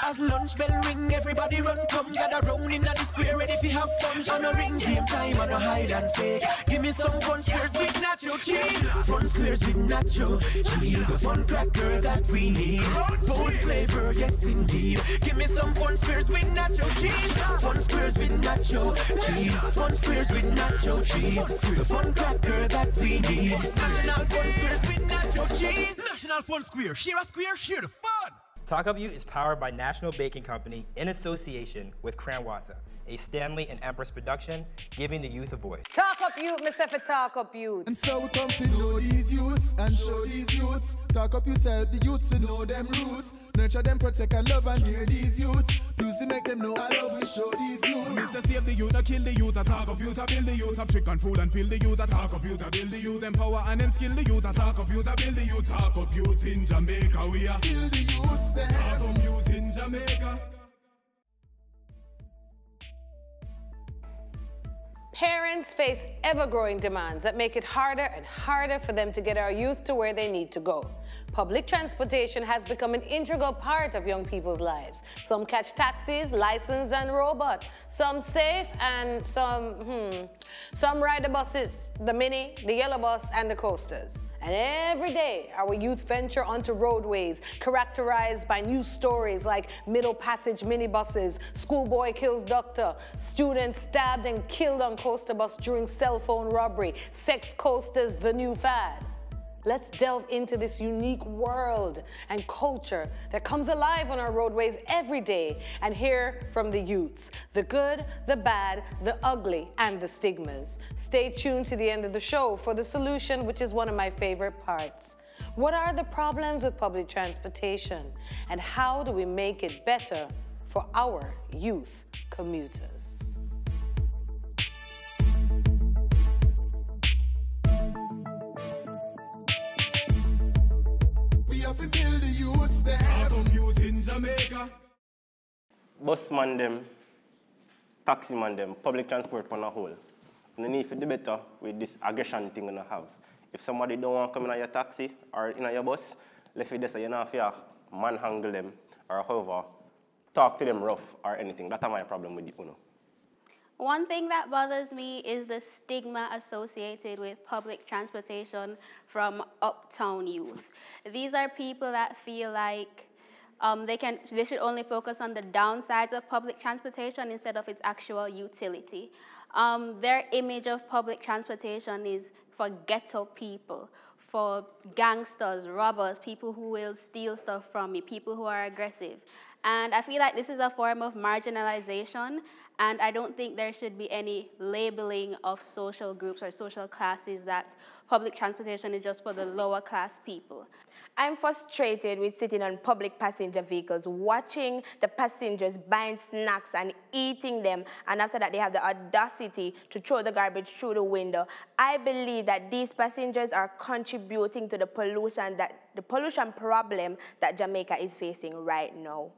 As lunch bell ring, everybody run, come gather round in the square, ready fi have fun. On a ring game time, on a hide and seek. Give me some fun squares with nacho cheese. Fun squares with nacho cheese. A fun cracker that we need. Bold flavor, yes indeed. Give me some fun squares with nacho cheese. Fun squares with nacho cheese. Fun squares with nacho cheese. The fun cracker that we need. National Fun Squares with nacho cheese. National Fun Square, share a square, share the fun. Talk Up Yout is powered by National Baking Company in association with Cranwata, a Stanley and Empress production, giving the youth a voice. Talk Up Yout, myself, Talk Up Yout. And so we come to know these youths and show these youths. Talk up yourself, the youths to know them roots. Nurture them, protect and love and hear these youths. Music make them know I love we show these youths. Mr. Save the youth, I kill the youth, I talk up youth, I build the youth, I trick and fool and pill the youth, I talk up youth, I build the youth, empower and then skill the youth, I talk up youth, I build the youth, talk up youth in Jamaica, we are Kill the youths there. Talk up youth in Jamaica. Parents face ever-growing demands that make it harder and harder for them to get our youth to where they need to go. Public transportation has become an integral part of young people's lives. Some catch taxis, licensed and robot. Some safe and some ride the buses, the mini, the yellow bus and the coasters. And every day, our youth venture onto roadways characterized by news stories like middle passage minibuses, schoolboy kills doctor, students stabbed and killed on coaster bus during cell phone robbery, sex coasters the new fad. Let's delve into this unique world and culture that comes alive on our roadways every day and hear from the youths, the good, the bad, the ugly, and the stigmas. Stay tuned to the end of the show for the solution, which is one of my favorite parts. What are the problems with public transportation, and how do we make it better for our youth commuters? We have to kill the youths there. Talk up youth in Jamaica. Bus man them, taxi man them, public transport on a whole. You need to do better with this aggression thing you have. If somebody don't want to come in your taxi or in your bus, let it say you don't have to manhandle them or however, talk to them rough or anything. That's my problem with you. One thing that bothers me is the stigma associated with public transportation from uptown youth. These are people that feel like they should only focus on the downsides of public transportation instead of its actual utility. Their image of public transportation is for ghetto people, for gangsters, robbers, people who will steal stuff from you, people who are aggressive. And I feel like this is a form of marginalization, and I don't think there should be any labeling of social groups or social classes that public transportation is just for the lower class people. I'm frustrated with sitting on public passenger vehicles, watching the passengers buying snacks and eating them, and after that they have the audacity to throw the garbage through the window. I believe that these passengers are contributing to the pollution problem that Jamaica is facing right now.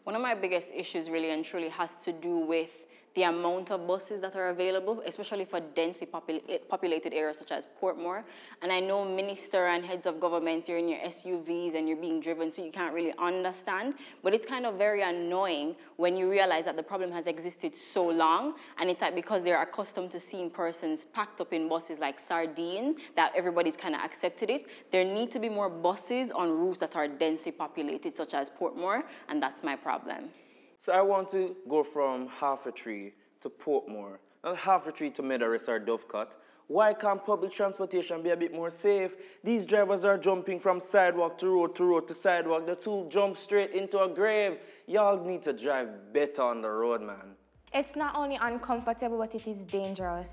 One of my biggest issues really and truly has to do with the amount of buses that are available, especially for densely populated areas such as Portmore. And I know minister and heads of governments, you're in your SUVs and you're being driven, so you can't really understand. But it's kind of very annoying when you realize that the problem has existed so long, and it's like because they're accustomed to seeing persons packed up in buses like sardine, that everybody's kind of accepted it. There need to be more buses on routes that are densely populated, such as Portmore, and that's my problem. So I want to go from Half a Tree to Portmore, not Half a Tree to Meadows or Dovecut. Why can't public transportation be a bit more safe? These drivers are jumping from sidewalk to road to sidewalk. The two jump straight into a grave. Y'all need to drive better on the road, man. It's not only uncomfortable, but it is dangerous.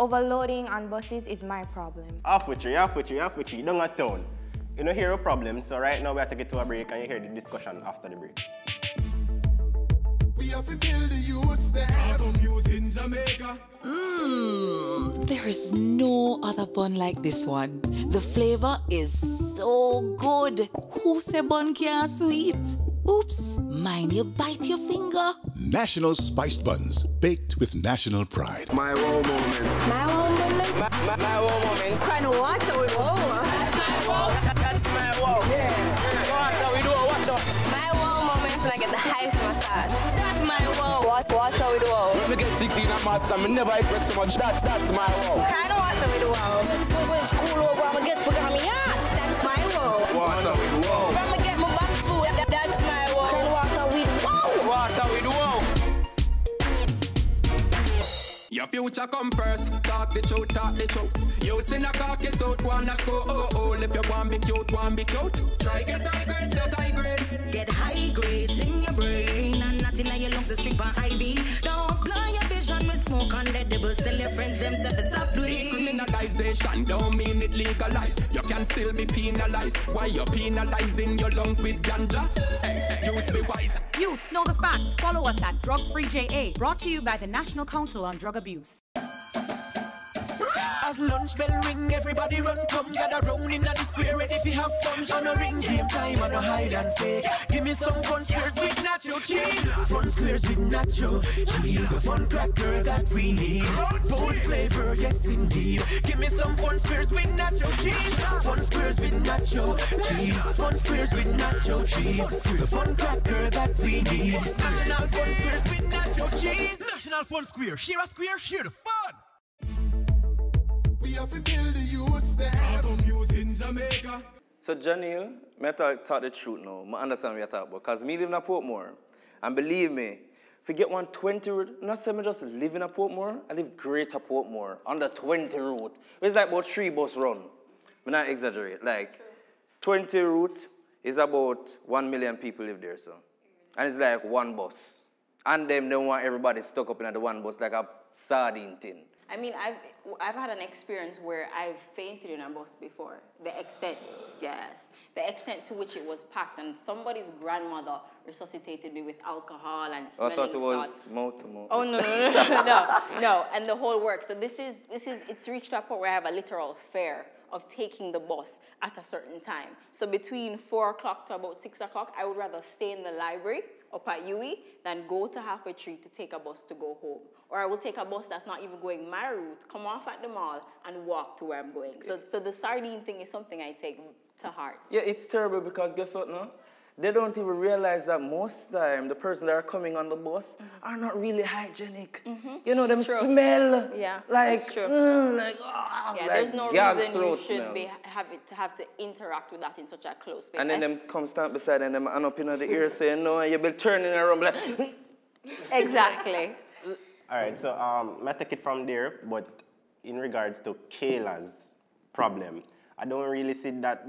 Overloading on buses is my problem. Half a tree, down a town. You don't hear a problem, so right now we have to get to a break and you hear the discussion after the break. We have to kill the youths there. Talk up youth in Jamaica. There is no other bun like this one. The flavor is so good. Who say bun can't sweet? Oops, mind you bite your finger. National spiced buns, baked with national pride. My wow moment. My wow moment? My wow moment. Kind of water with wow. That's my wow. That's my wow. Yeah. Water, we do a water. My wow moment when I get the high water. Me never expect so much. That's my wow. Kind of water with wow. When school over, I'ma get food on me yard. That's my wow. Water with wow. I'ma get my back food. That's my wow. Kind of water with wow. Water with wow. Your future come first, talk the truth, talk the truth. Youths in a caucus out, wanna go, oh. If you want be cute, try get high grades, not high grade. Get high grades in your brain and nothing in your lungs is strip on IV. Don't blind your vision with smoke and let the bus tell your friends themselves stop doing. Decriminalization don't mean it legalized. You can still be penalized. Why you penalizing your lungs with ganja? Hey, youths be wise. Youths know the facts. Follow us at Drug Free JA. Brought to you by the National Council on Drug Abuse. As lunch bell ring, everybody run, come gather round in the square, ready fi have fun. On a ring game time, on a hide and seek. Give me some fun squares with nacho cheese. Fun squares with nacho cheese, a fun cracker that we need. Bold flavor, yes indeed. Give me some fun squares with nacho cheese. Fun squares with nacho cheese. Fun squares with nacho cheese, the fun cracker that we need. National fun squares with nacho cheese. National fun square, share the fun. We have to build the youths there. Talk Up Yout in Jamaica. So Janelle, me talk the truth now. I understand what you talk about. Because me live in a Portmore. And believe me, if you get 120 route, not say me just live in a Portmore, I live greater Portmore on the 20 route. It's like about 3 bus run. I'm not exaggerate. Like 20 route is about 1 million people live there, so. And it's like 1 bus. And them they want everybody stuck up in the 1 bus like a sardine tin. I mean, I've had an experience where I've fainted in a bus before. The extent to which it was packed, and somebody's grandmother resuscitated me with alcohol and smelling I thought it was salt. mouth to mouth. Oh no, and the whole work. So it's reached a point where I have a literal fear of taking the bus at a certain time. So between 4 o'clock to about 6 o'clock, I would rather stay in the library up at UE than go to Halfway Tree to take a bus to go home. Or I will take a bus that's not even going my route, come off at the mall, and walk to where I'm going. So the sardine thing is something I take to heart. Yeah, it's terrible because guess what now? They don't even realize that most time the person that are coming on the bus are not really hygienic. You know, them smell. Yeah, like, that's true. Like, yeah, like there's no reason you should smell. have to interact with that in such a close space. And then them come stand beside and them hand up in the ear saying, no, you be turning around like... Exactly. All right, so I take it from there, but in regards to Kayla's problem, I don't really see that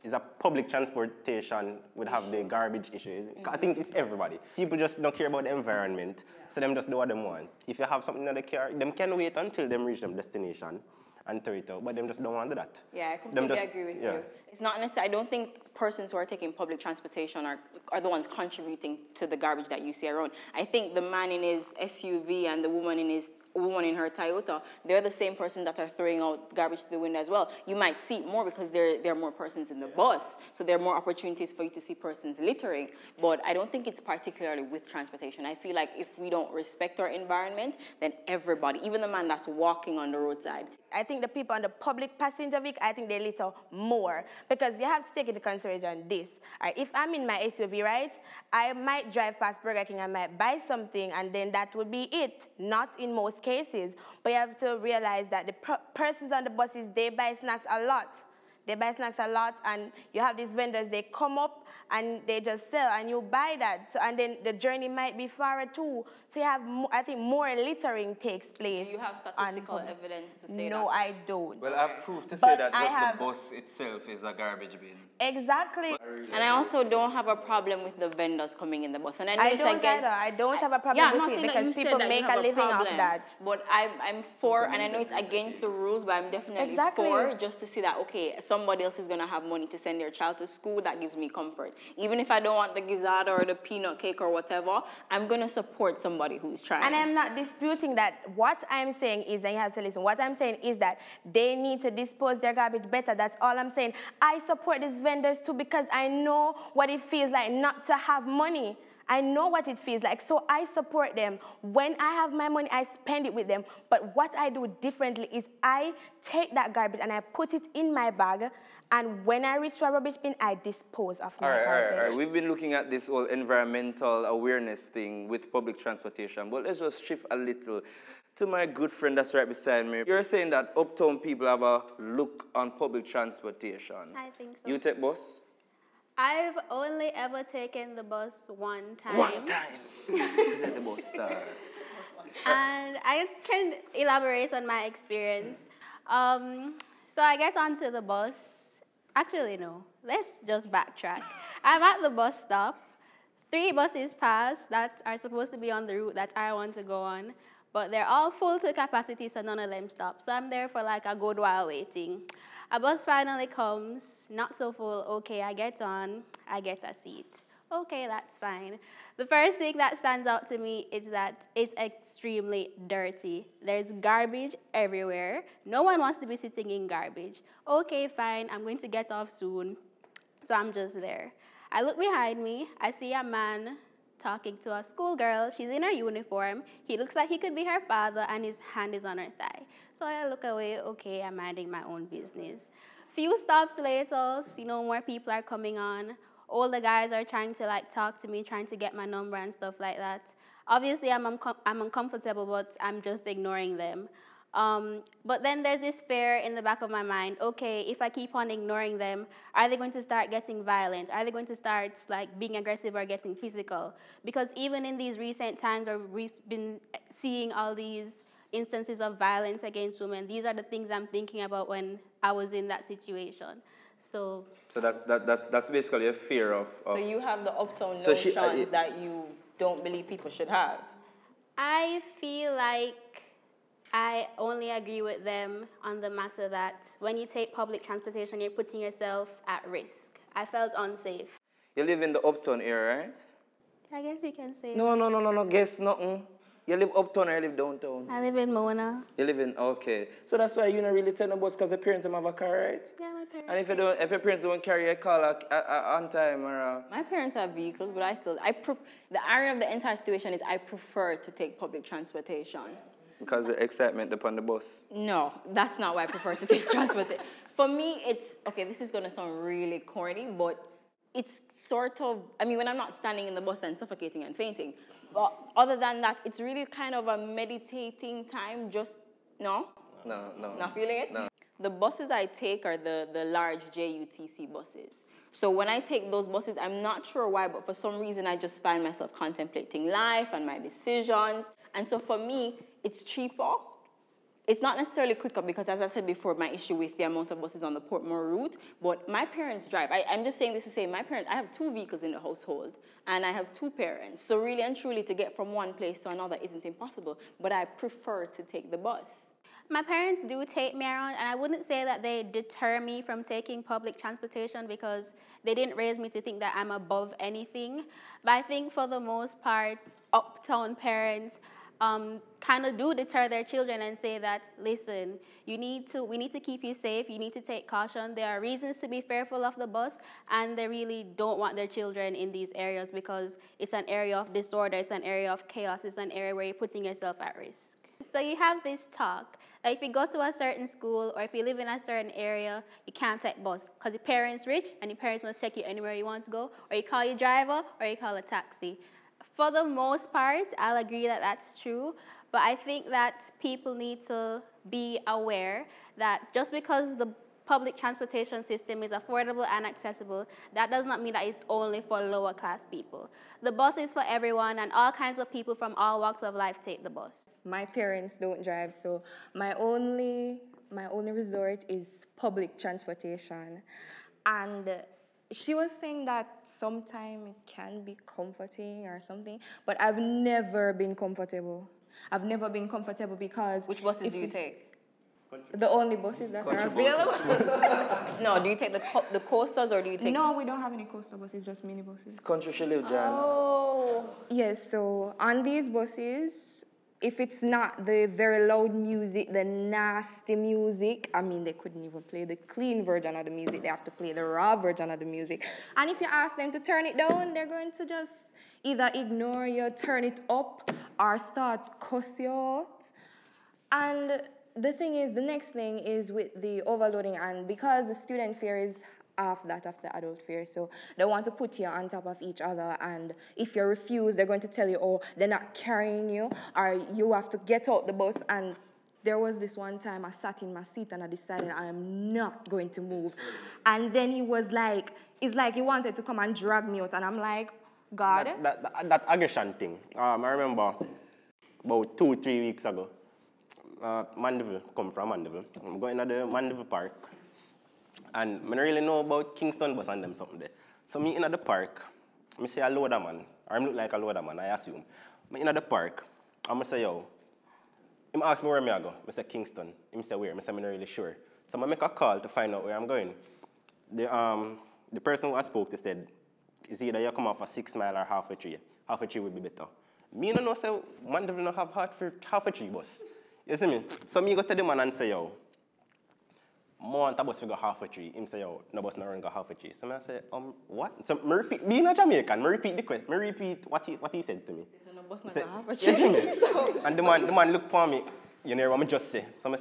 is a public transportation would have the garbage issue. I think it's everybody. People just don't care about the environment, so them just do what they want. If you have something in the car, them can wait until them reach their destination and throw it out, but them just don't want to do that. Yeah, I completely agree with you. It's not necessary. I don't think persons who are taking public transportation are the ones contributing to the garbage that you see around. I think the man in his SUV and the woman in her Toyota, they're the same person that are throwing out garbage to the window as well. You might see it more because there are more persons in the bus, so there are more opportunities for you to see persons littering, but I don't think it's particularly with transportation. I feel like if we don't respect our environment, then everybody, even the man that's walking on the roadside. I think the people on the public passenger vehicle, I think they litter more because you have to take into consideration this. If I'm in my SUV, right, I might drive past Burger King, I might buy something, and then that would be it. Not in most cases, but you have to realize that the persons on the buses, they buy snacks a lot. They buy snacks a lot, and you have these vendors, they come up and they just sell, and you buy that. So, and then the journey might be far too. So you have, I think, more littering takes place. Do you have statistical evidence to say that? No, I don't. Well, I have proof to say that just the bus itself is a garbage bin. Exactly. And I also don't have a problem with the vendors coming in the bus. And I know I don't have a problem with it because people make a living off that. But I'm for, and I know it's against the rules, but I'm definitely for just to see that, okay, somebody else is going to have money to send their child to school. That gives me comfort. Even if I don't want the gizzard or the peanut cake or whatever, I'm going to support somebody who's trying. And I'm not disputing that. What I'm saying is, and you have to listen, what I'm saying is that they need to dispose their garbage better. That's all I'm saying. I support these vendors too because I know what it feels like not to have money. I know what it feels like, so I support them. When I have my money, I spend it with them. But what I do differently is I take that garbage and I put it in my bag And when I reach my rubbish bin, I dispose of my garbage. All right. We've been looking at this whole environmental awareness thing with public transportation, but let's just shift a little to my good friend that's right beside me. You're saying that uptown people have a look on public transportation. I think so. You take bus? I've only ever taken the bus one time. One time? Let the bus start. And I can elaborate on my experience. So I get onto the bus. Actually, no. Let's just backtrack. I'm at the bus stop. 3 buses pass that are supposed to be on the route that I want to go on, but they're all full to capacity, so none of them stop. So I'm there for like a good while waiting. A bus finally comes, not so full. Okay, I get on, I get a seat. Okay, that's fine. The first thing that stands out to me is that it's extremely dirty. There's garbage everywhere. No one wants to be sitting in garbage. Okay, fine, I'm going to get off soon. So I'm just there. I look behind me, I see a man talking to a schoolgirl. She's in her uniform. He looks like he could be her father, and his hand is on her thigh. So I look away. Okay, I'm minding my own business. Few stops later, more people are coming on. All the guys are trying to talk to me, trying to get my number and stuff like that. Obviously, I'm uncomfortable, but I'm just ignoring them. But then there's this fear in the back of my mind. Okay, if I keep on ignoring them, are they going to start getting violent? Are they going to start being aggressive or getting physical? Because even in these recent times where we've been seeing all these instances of violence against women, these are the things I'm thinking about when I was in that situation. So that's basically a fear of So you have the uptown notions that you don't believe people should have? I feel like I only agree with them on the matter that when you take public transportation, you're putting yourself at risk. I felt unsafe. You live in the uptown area, right? I guess you can say No, guess nothing. You live uptown or you live downtown? I live in Mona. You live in, okay. So that's why you don't really take the bus because your parents don't have a car, right? Yeah, my parents. And if your parents don't carry a car on time or... My parents have vehicles, but the irony of the entire situation is I prefer to take public transportation. Because the excitement upon the bus? No, that's not why I prefer to take transportation. For me, this is going to sound really corny, but it's sort of, when I'm not standing in the bus and suffocating and fainting, but other than that, it's really kind of a meditating time, No, not feeling it? No. The buses I take are the large JUTC buses. So when I take those buses, I'm not sure why, but for some reason, I just find myself contemplating life and my decisions. And so for me, it's cheaper. It's not necessarily quicker because, as I said before, my issue with the amount of buses on the Portmore route, but my parents drive. I'm just saying this to say I have 2 vehicles in the household, and I have 2 parents. So really and truly, to get from one place to another isn't impossible, but I prefer to take the bus. My parents do take me around, and I wouldn't say that they deter me from taking public transportation because they didn't raise me to think that I'm above anything. But I think for the most part, uptown parents kind of do deter their children and say that, listen, we need to keep you safe, you need to take caution. There are reasons to be fearful of the bus, and they really don't want their children in these areas because it's an area of disorder, it's an area of chaos, it's an area where you're putting yourself at risk. So you have this talk that if you go to a certain school or if you live in a certain area, you can't take bus because your parents rich and your parents must take you anywhere you want to go, or you call your driver or you call a taxi. For the most part, I'll agree that that's true, but I think that people need to be aware that just because the public transportation system is affordable and accessible, that does not mean that it's only for lower class people. The bus is for everyone, and all kinds of people from all walks of life take the bus. My parents don't drive, so my only resort is public transportation. And she was saying that sometimes it can be comforting or something, but I've never been comfortable. I've never been comfortable because... Which buses do you take? The only buses that are available. No, do you take the coasters or do you take... No, we don't have any coaster buses, just mini buses. It's country she live, Jan. Oh. Yes, so on these buses, if it's not the very loud music, the nasty music, they couldn't even play the clean version of the music. They have to play the raw version of the music. And if you ask them to turn it down, they're going to just either ignore you, turn it up, or start cuss you out. And the thing is, the next thing is with the overloading, and because the student fare is half that of the adult fare, so they want to put you on top of each other, and if you refuse, they're going to tell you, oh, they're not carrying you, or you have to get out the bus. And there was this one time I sat in my seat and I decided I am not going to move. And then he was like, it's like he wanted to come and drag me out, and I'm like, God. That aggression thing, I remember about 2-3 weeks ago, Mandeville, come from Mandeville. I'm going to the Mandeville Park, and I don't really know about Kingston bus and them something there. So me in the park, I see a loader man, or I look like a loader man, I assume. Me in the park, I'm say, yo, he asked me where I go. I say Kingston. He say where? I say I'm not really sure. So I make a call to find out where I'm going. The person who I spoke to said, it's either you come off a 6 mile or half a tree. Half a tree would be better. Me don't know, say, Mandeville don't have half a tree bus. You see me? So me go to the man and say, yo, I want a bus to go half a tree. Him say, yo, no bus no run go half a tree. So I say, what? So I repeat, being a Jamaican, I repeat the question. I repeat what he said to me. So no bus no say, go half a tree. You see me? So. And the man looked for me, you know what I just say. So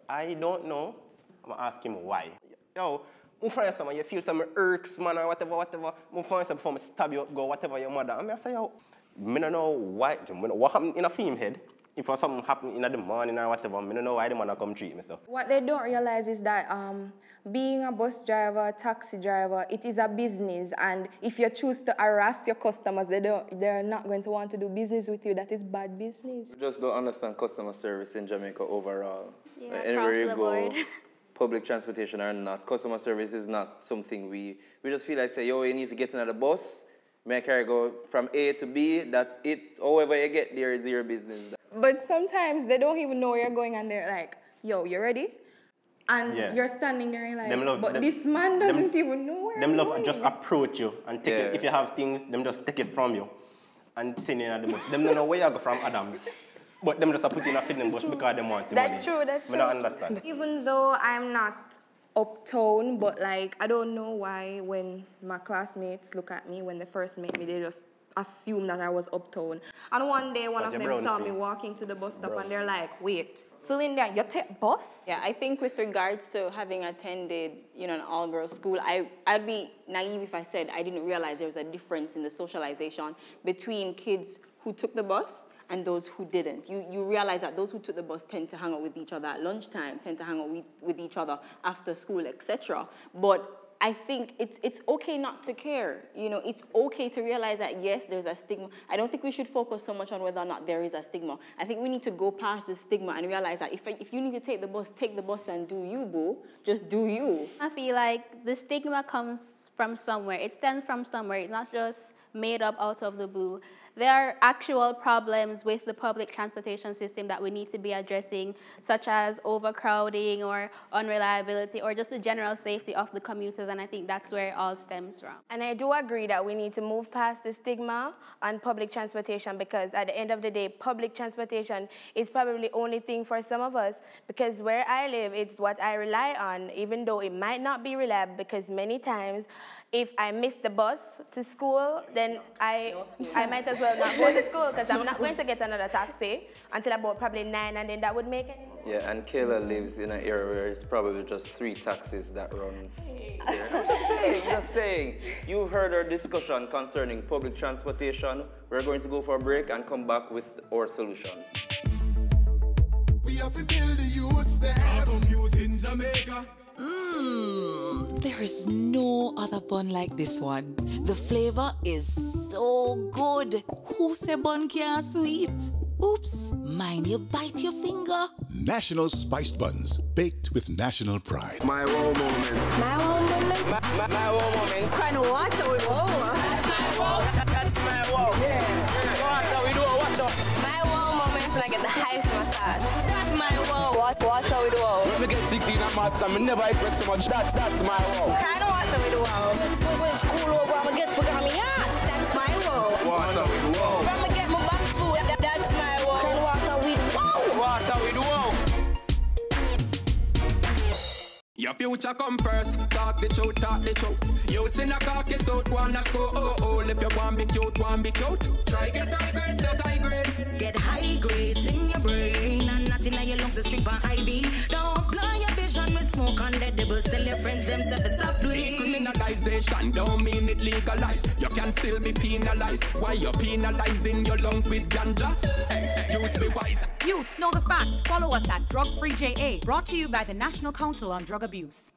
I don't know. I'm ask him why. Yo, I find someone, you feel some irks, man, or whatever. I find someone before I stab you up, go whatever your mother. And I say, yo, I don't know why, what happened in a film head. If something happened in the morning or whatever, I don't know why the man come treat me so. What they don't realize is that being a bus driver, taxi driver, it is a business, and if you choose to harass your customers, they're not going to want to do business with you. That is bad business. We just don't understand customer service in Jamaica overall. Yeah, anywhere you across the go, board. public transportation or not, customer service is not something we just feel like say, yo, you need to get another bus, make her go from A to B, that's it. However you get there is your business. But sometimes they don't even know where you're going, and they're like, yo, you ready? And you're standing there and like, this man doesn't even know where them I'm love going. just approach you and take it. If you have things, them just take it from you and send it in the bus. Them don't know where you go from Adams. But them just put in a feeding bus because they want to. That's true. I don't understand. Even though I'm not uptown, but like, I don't know why when my classmates look at me, when they first met me, they just assume that I was uptown. And one day, one of them saw me walking to the bus stop and they're like, wait, Celinda, you take bus? Yeah, I think with regards to having attended, an all-girls school, I'd be naive if I said I didn't realize there was a difference in the socialization between kids who took the bus and those who didn't. You realize that those who took the bus tend to hang out with each other at lunchtime, tend to hang out with each other after school, etc. But I think it's okay not to care. It's okay to realize that, yes, there's a stigma. I don't think we should focus so much on whether or not there is a stigma. I think we need to go past the stigma and realize that if you need to take the bus and do you, boo. Just do you. I feel like the stigma comes from somewhere. It stems from somewhere. It's not just made up out of the blue. There are actual problems with the public transportation system that we need to be addressing, such as overcrowding or unreliability or just the general safety of the commuters, and I think that's where it all stems from. And I do agree that we need to move past the stigma on public transportation, because at the end of the day, public transportation is probably the only thing for some of us, because where I live, it's what I rely on, even though it might not be reliable, because many times if I miss the bus to school, then I might as well not go to school, because I'm not going to get another taxi until about probably 9, and then that would make it. Yeah, and Kayla lives in an area where it's probably just 3 taxis that run there. I'm just saying. You've heard our discussion concerning public transportation. We're going to go for a break and come back with our solutions. We have to build the youths there. Talk Up Yout in Jamaica. There is no other bun like this one. The flavor is so good. Who say bun can't sweet? Oops, mind you bite your finger. National spiced buns, baked with national pride. My wow moment. My wow moment? My wow moment. Kind of water with wow. That's my wow. That's my wow. Yeah. Water we do, watch out. My wow moment when I get the highest in my class. That's my wow. Water with wow. When we get 16 at maths, I never expect so much. That's my wow. Kind of water with wow. When school over, I'm going to get for me. That's my wow. Water with wow. I'm going to get my back food. That's my wow. Kind of water with wow. Water with wow. Your future come first, talk the truth. Youths in a caucus out, one that's go if you want be cute, Try get high grades, not high grade. Get high grades in your brain and not nothing in your lungs, a strip on IV. Don't blind your vision with smoke and let the bus. Tell your friends themselves to stop doing. Decriminalization don't mean it legalized. You can still be penalized. Why you penalizing your lungs with ganja? Hey, youths be wise. Youths know the facts. Follow us at Drug Free JA. Brought to you by the National Council on Drug Abuse.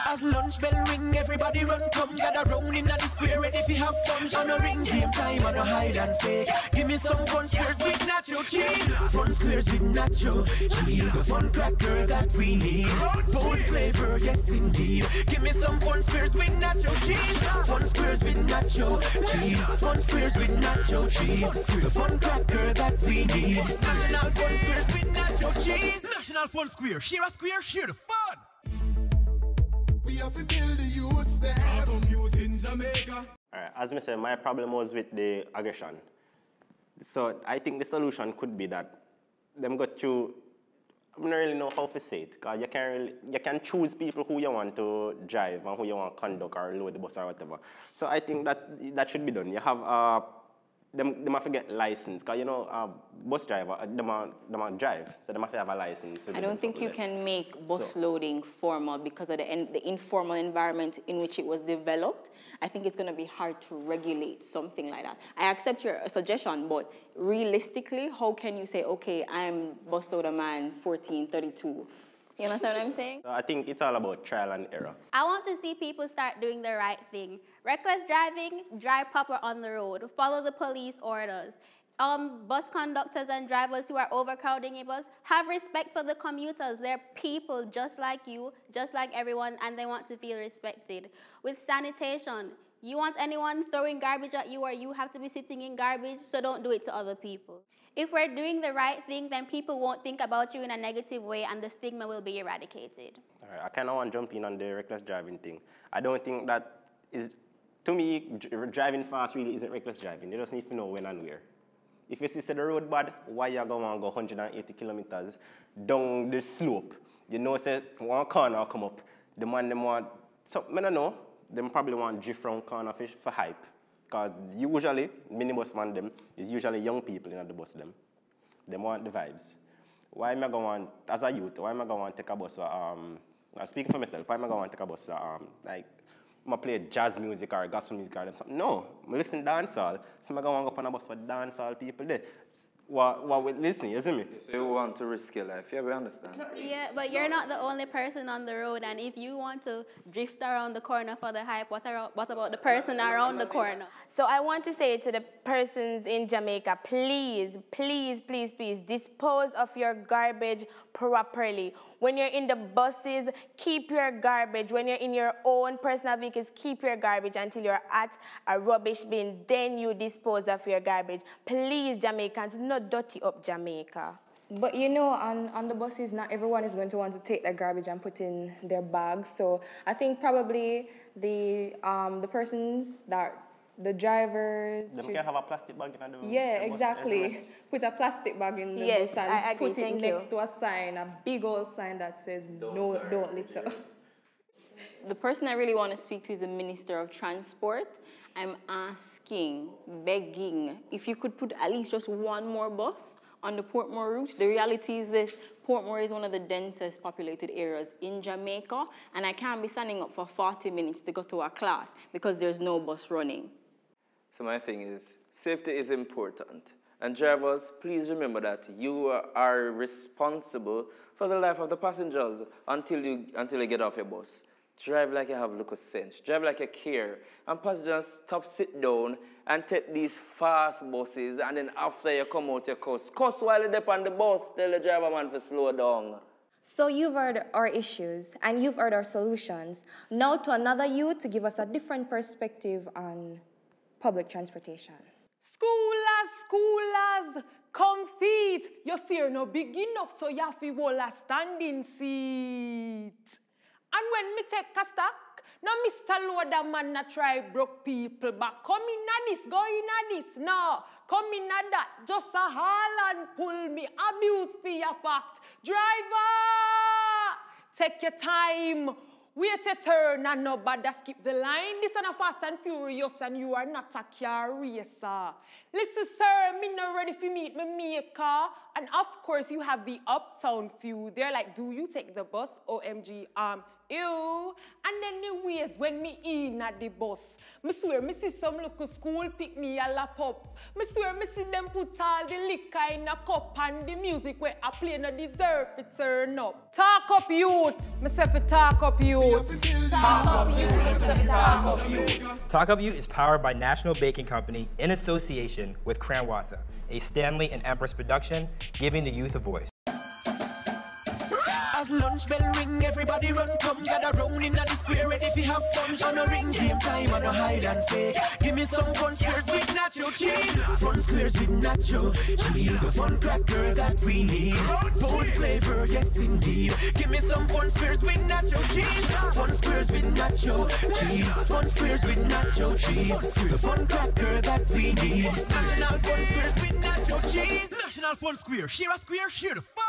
As lunch bell ring, everybody run, come gather round in the square, ready fi have fun. On a ring game time, on a hide and seek. Give me some fun squares with nacho cheese. Fun squares with nacho cheese. The fun cracker that we need. Bold flavor, yes indeed. Give me some fun squares with nacho cheese. Fun squares with nacho cheese. Fun squares with nacho cheese. The fun cracker that we need. National fun squares with nacho cheese. National fun square, share a square, share the fun. We have to build the youths there. Talk Up Yout in Jamaica. Alright, as I said, my problem was with the aggression. So I think the solution could be that them go through. I don't really know how to say it, because you can choose people who you want to drive and who you want to conduct or load the bus or whatever. So I think that should be done. You have them have to get license, because you know bus driver them drive, so they have to have a license. I don't think you can make bus loading formal because of the informal environment in which it was developed. I think it's going to be hard to regulate something like that. I accept your suggestion, but realistically, how can you say, okay, I'm bus loader man 1432? You understand what I'm saying? So I think it's all about trial and error. I want to see people start doing the right thing. Reckless driving, drive proper on the road. Follow the police orders. Bus conductors and drivers who are overcrowding a bus, have respect for the commuters. They're people just like you, just like everyone, and they want to feel respected. With sanitation, you want anyone throwing garbage at you, or you have to be sitting in garbage, so don't do it to other people. If we're doing the right thing, then people won't think about you in a negative way, and the stigma will be eradicated. All right, I kind of want to jump in on the reckless driving thing. I don't think that is, to me, driving fast really isn't reckless driving. You just need to know when and where. If you see the road bad, why you going to go 180 kilometers down the slope? You know, say one corner come up, the man them want, so I don't know, them probably want drift round corner for hype. Because usually, minibus man them is usually young people in the bus them. They want the vibes. Why am I going, as a youth, why am I going to take a bus for, speaking for myself, why am I going to take a bus for, like, I play jazz music or gospel music or something? No, I listen to dancehall, so I'm going to go on a bus for dancehall people there. What we listen, you see me? So you want to risk your life, yeah, we understand. Yeah, but you're not the only person on the road, and if you want to drift around the corner for the hype, what about the person around the corner? So I want to say to the persons in Jamaica, please, please, please, please dispose of your garbage properly. When you're in the buses, keep your garbage. When you're in your own personal vehicles, keep your garbage until you're at a rubbish bin. Then you dispose of your garbage. Please, Jamaicans, not dirty up Jamaica. But you know, on the buses, not everyone is going to want to take their garbage and put in their bags. So I think probably the persons that the drivers. They can have a plastic bag in the bus. Yeah, exactly. Put a plastic bag in the bus and put it next to a sign, a big old sign that says don't litter. The person I really want to speak to is the Minister of Transport. I'm asking, begging, if you could put at least just one more bus on the Portmore route. The reality is this: Portmore is one of the densest populated areas in Jamaica, and I can't be standing up for 40 minutes to go to a class because there's no bus running. So my thing is, safety is important. And drivers, please remember that you are responsible for the life of the passengers until you get off your bus. Drive like you have local sense. Drive like you care. And passengers, stop, sit down, and take these fast buses, and then after you come out, you cuss. Cuss while you're up on the bus, tell the driver man to slow down. So you've heard our issues, and you've heard our solutions. Now to another youth to give us a different perspective on public transportation. Schoolers, come feet. Your fear no big enough, so you have to hold a standing seat. And when me take a stock, no Mr. Loader man not try broke people back. Come in at this, go in at this. No, come in at that. Just a haul and pull me. Abuse for your fact. Driver, take your time. Wait a turn and no bother skip the line. This is a Fast and Furious and you are not a car racer. Listen, sir, me not ready for meet my maker. And of course, you have the Uptown few. They're like, do you take the bus? OMG, ew. And then the ways when me in at the bus. Me swear, me see some local school pick me a lap up. Me swear, me see them put all the liquor in a cup and the music where I play no deserve to turn up. Talk up youth. Me say for talk up youth. Talk up youth. Talk up youth. Talk Up Yout is powered by National Baking Company in association with Cranwassa, a Stanley and Empress production, giving the youth a voice. As lunch bell ring, everybody run, come gather round in the square, ready fi have fun. On a ring game time, on a hide and seek. Give me some fun squares with nacho cheese. Fun squares with nacho cheese, a fun cracker that we need. Bold flavor, yes indeed. Give me some fun squares with nacho cheese. Fun squares with nacho cheese. Fun squares with nacho cheese, the fun cracker that we need. National fun squares with nacho cheese. National fun square, share a square, share the fun.